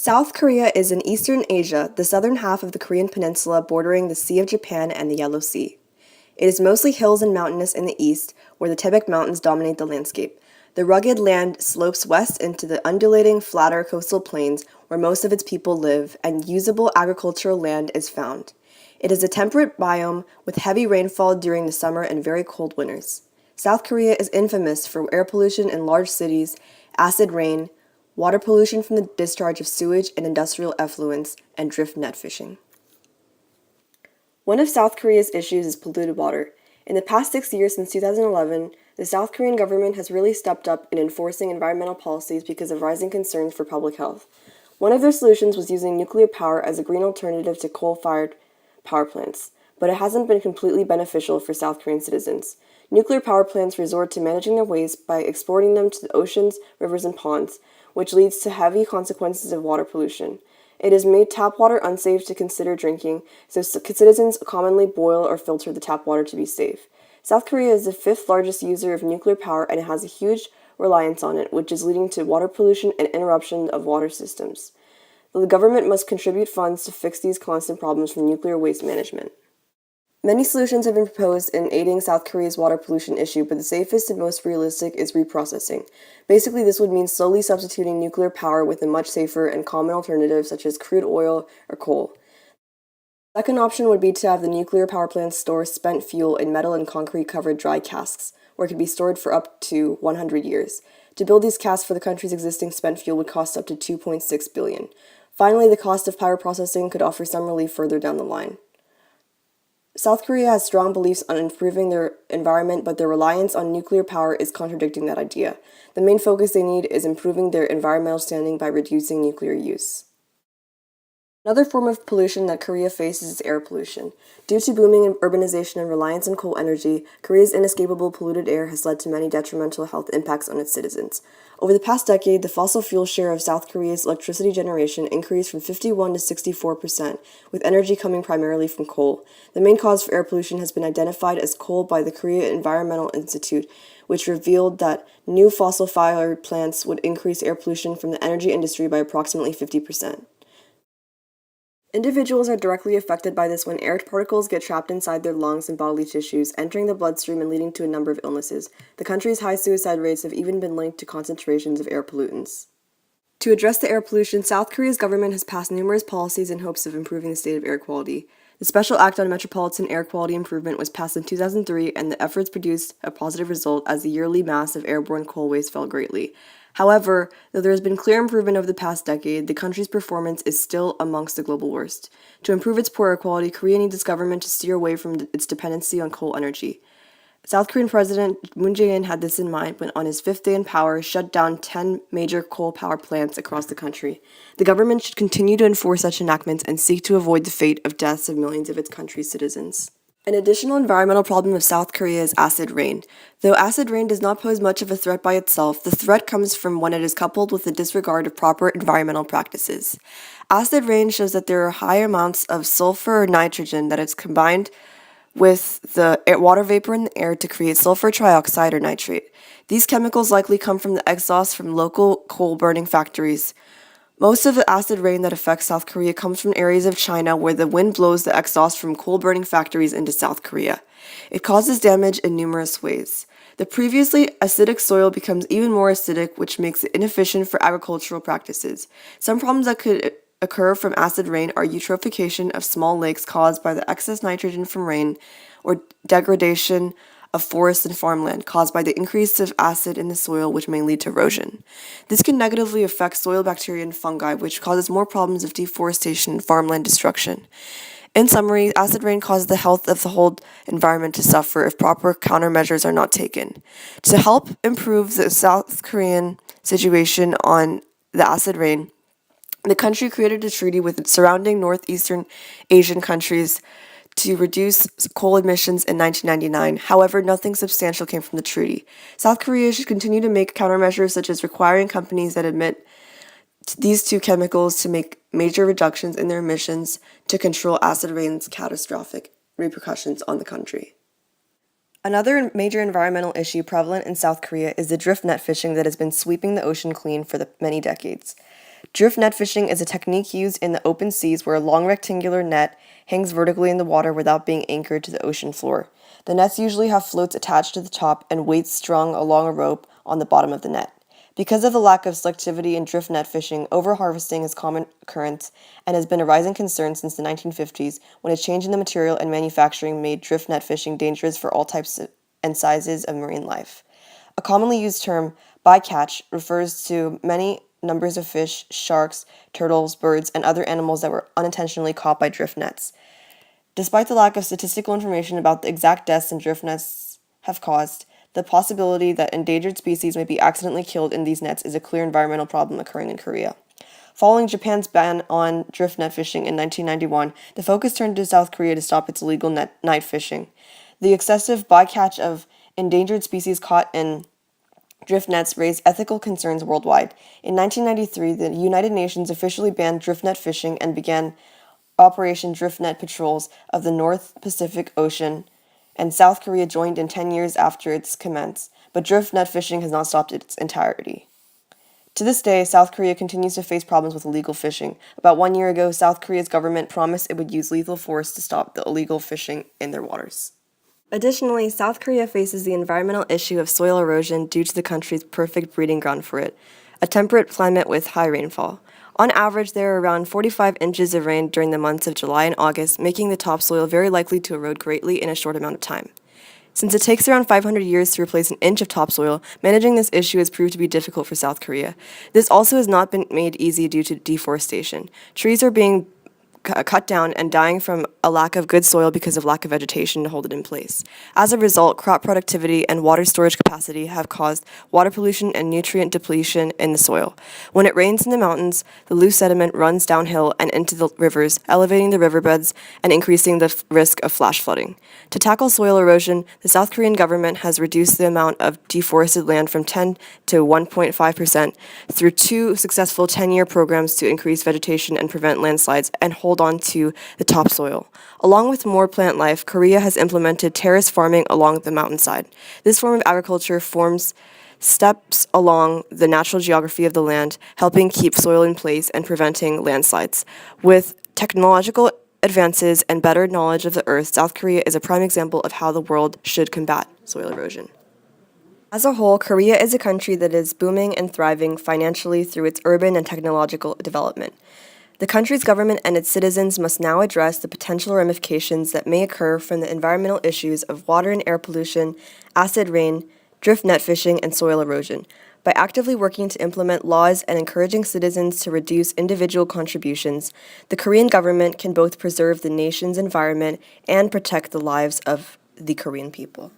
South Korea is in Eastern Asia, the southern half of the Korean peninsula bordering the Sea of Japan and the Yellow Sea. It is mostly hills and mountainous in the east, where the Taebaek Mountains dominate the landscape. The rugged land slopes west into the undulating, flatter coastal plains where most of its people live, and usable agricultural land is found. It is a temperate biome with heavy rainfall during the summer and very cold winters. South Korea is infamous for air pollution in large cities, acid rain, water pollution from the discharge of sewage and industrial effluents, and drift net fishing. One of South Korea's issues is polluted water. In the past 6 years since 2011, the South Korean government has really stepped up in enforcing environmental policies because of rising concerns for public health. One of their solutions was using nuclear power as a green alternative to coal-fired power plants, but it hasn't been completely beneficial for South Korean citizens. Nuclear power plants resort to managing their waste by exporting them to the oceans, rivers, and ponds, which leads to heavy consequences of water pollution. It has made tap water unsafe to consider drinking, so citizens commonly boil or filter the tap water to be safe. South Korea is the fifth largest user of nuclear power and it has a huge reliance on it, which is leading to water pollution and interruption of water systems. The government must contribute funds to fix these constant problems from nuclear waste management. Many solutions have been proposed in aiding South Korea's water pollution issue, but the safest and most realistic is reprocessing. Basically, this would mean slowly substituting nuclear power with a much safer and common alternative such as crude oil or coal. The second option would be to have the nuclear power plants store spent fuel in metal and concrete-covered dry casks, where it could be stored for up to 100 years. To build these casks for the country's existing spent fuel would cost up to $2.6 billion. Finally, the cost of power processing could offer some relief further down the line. South Korea has strong beliefs on improving their environment, but their reliance on nuclear power is contradicting that idea. The main focus they need is improving their environmental standing by reducing nuclear use. Another form of pollution that Korea faces is air pollution. Due to booming urbanization and reliance on coal energy, Korea's inescapable polluted air has led to many detrimental health impacts on its citizens. Over the past decade, the fossil fuel share of South Korea's electricity generation increased from 51 to 64%, with energy coming primarily from coal. The main cause for air pollution has been identified as coal by the Korea Environmental Institute, which revealed that new fossil-fired plants would increase air pollution from the energy industry by approximately 50%. Individuals are directly affected by this when air particles get trapped inside their lungs and bodily tissues, entering the bloodstream and leading to a number of illnesses. The country's high suicide rates have even been linked to concentrations of air pollutants. To address the air pollution, South Korea's government has passed numerous policies in hopes of improving the state of air quality. The Special Act on Metropolitan Air Quality Improvement was passed in 2003, and the efforts produced a positive result as the yearly mass of airborne coal waste fell greatly. However, though there has been clear improvement over the past decade, the country's performance is still amongst the global worst. To improve its poor air quality, Korea needs its government to steer away from its dependency on coal energy. South Korean President Moon Jae-in had this in mind when, on his fifth day in power, shut down 10 major coal power plants across the country. The government should continue to enforce such enactments and seek to avoid the fate of deaths of millions of its country's citizens. An additional environmental problem of South Korea is acid rain. Though acid rain does not pose much of a threat by itself, the threat comes from when it is coupled with the disregard of proper environmental practices. Acid rain shows that there are high amounts of sulfur or nitrogen that is combined with the water vapor in the air to create sulfur trioxide or nitrate. These chemicals likely come from the exhaust from local coal-burning factories. Most of the acid rain that affects South Korea comes from areas of China where the wind blows the exhaust from coal-burning factories into South Korea. It causes damage in numerous ways. The previously acidic soil becomes even more acidic, which makes it inefficient for agricultural practices. Some problems that could occur from acid rain are eutrophication of small lakes caused by the excess nitrogen from rain, or degradation of forests and farmland caused by the increase of acid in the soil, which may lead to erosion. This can negatively affect soil bacteria and fungi, which causes more problems of deforestation and farmland destruction. In summary, acid rain causes the health of the whole environment to suffer if proper countermeasures are not taken. To help improve the South Korean situation on the acid rain, the country created a treaty with surrounding Northeastern Asian countries to reduce coal emissions in 1999. However, nothing substantial came from the treaty. South Korea should continue to make countermeasures such as requiring companies that emit these two chemicals to make major reductions in their emissions to control acid rain's catastrophic repercussions on the country. Another major environmental issue prevalent in South Korea is the drift net fishing that has been sweeping the ocean clean for many decades. Drift net fishing is a technique used in the open seas where a long rectangular net hangs vertically in the water without being anchored to the ocean floor. The nets usually have floats attached to the top and weights strung along a rope on the bottom of the net. Because of the lack of selectivity in drift net fishing, overharvesting is a common occurrence and has been a rising concern since the 1950s, when a change in the material and manufacturing made drift net fishing dangerous for all types and sizes of marine life. A commonly used term, bycatch, refers to many numbers of fish, sharks, turtles, birds, and other animals that were unintentionally caught by drift nets. Despite the lack of statistical information about the exact deaths drift nets have caused, the possibility that endangered species may be accidentally killed in these nets is a clear environmental problem occurring in Korea. Following Japan's ban on drift net fishing in 1991, the focus turned to South Korea to stop its illegal night fishing. The excessive bycatch of endangered species caught in drift nets raised ethical concerns worldwide. In 1993, the United Nations officially banned drift net fishing and began Operation Drift Net patrols of the North Pacific Ocean, and South Korea joined in 10 years after its commence, but drift net fishing has not stopped its entirety. To this day, South Korea continues to face problems with illegal fishing. About 1 year ago, South Korea's government promised it would use lethal force to stop the illegal fishing in their waters. Additionally, South Korea faces the environmental issue of soil erosion due to the country's perfect breeding ground for it, a temperate climate with high rainfall. On average, there are around 45 inches of rain during the months of July and August, making the topsoil very likely to erode greatly in a short amount of time. Since it takes around 500 years to replace an inch of topsoil, managing this issue has proved to be difficult for South Korea. This also has not been made easy due to deforestation. Trees are being cut down and dying from a lack of good soil because of lack of vegetation to hold it in place. As a result, crop productivity and water storage capacity have caused water pollution and nutrient depletion in the soil. When it rains in the mountains, the loose sediment runs downhill and into the rivers, elevating the riverbeds and increasing the risk of flash flooding. To tackle soil erosion, the South Korean government has reduced the amount of deforested land from 10 to 1.5% through 2 successful 10-year programs to increase vegetation and prevent landslides and hold on to the topsoil. Along with more plant life, Korea has implemented terrace farming along the mountainside. This form of agriculture forms steps along the natural geography of the land, helping keep soil in place and preventing landslides. With technological advances and better knowledge of the earth, South Korea is a prime example of how the world should combat soil erosion. As a whole, Korea is a country that is booming and thriving financially through its urban and technological development. The country's government and its citizens must now address the potential ramifications that may occur from the environmental issues of water and air pollution, acid rain, drift net fishing, and soil erosion. By actively working to implement laws and encouraging citizens to reduce individual contributions, the Korean government can both preserve the nation's environment and protect the lives of the Korean people.